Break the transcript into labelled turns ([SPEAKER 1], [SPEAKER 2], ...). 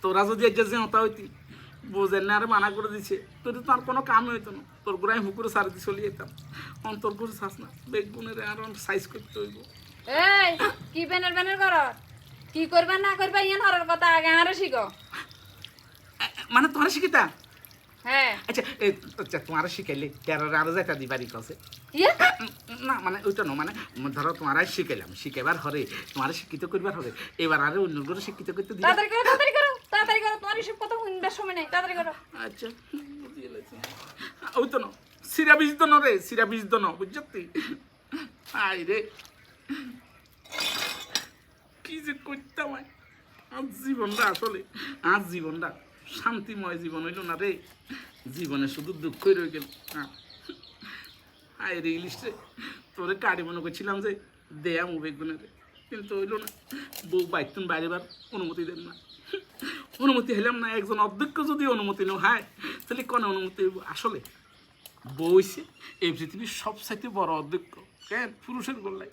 [SPEAKER 1] তোরা যদি আজ যে হতা হইতি বোঝেন না আরে মানা করে দিছে তোর তো আর কোনো কামই হইতো না তোর গোড়ায় হুকুরে সারি দিয়ে চলে যেতাম অন্তর করে চাস না বেগুনের আর সাইজ করতে হইব
[SPEAKER 2] এই কি ব্যানার ব্যানার কর কি করবা না করবা ইয়ান হরার কথা আগে আরে শিখো
[SPEAKER 1] মানে তোমার শিখিতা
[SPEAKER 2] হ্যাঁ
[SPEAKER 1] আচ্ছা আচ্ছা তোমার শিখাইলে তেরোর আরো যেটা দিবারই কছে
[SPEAKER 2] ইয়ে
[SPEAKER 1] না মানে ওইটা না মানে ধরো তোমারাই শিখাইলাম শিখাইবার হরে তোমার শিক্ষিত করবার হবে এবার আরো অন্য করে শিক্ষিত করতে দিবা
[SPEAKER 2] তাড়াতাড়ি করো তোমার এসব কথা শুনবার সময় নেই তাড়াতাড়ি করো
[SPEAKER 1] আচ্ছা বুঝিয়ে লেছি ওই তো না সিরা বীজ দন রে সিরা বীজ দন বুঝছি আই রে কি যে করতাম আজ জীবনটা আসলে আজ জীবনটা শান্তিময় জীবন হইল না রে জীবনে শুধু দুঃখই রয়ে গেল আয় রে ইলিশে তোরে কাড়ি মনে করছিলাম যে দেয়া বেগুনে রে কিন্তু হইল না বউ বাইতুন বাইরেবার অনুমতি দেন না অনুমতি হইলাম না একজন অধ্যক্ষ যদি অনুমতি নেও হয় তাহলে কোন অনুমতি হইব আসলে বউ হইছে এই পৃথিবীর সবচাইতে বড় অধ্যক্ষ কেন পুরুষের গোল্লাই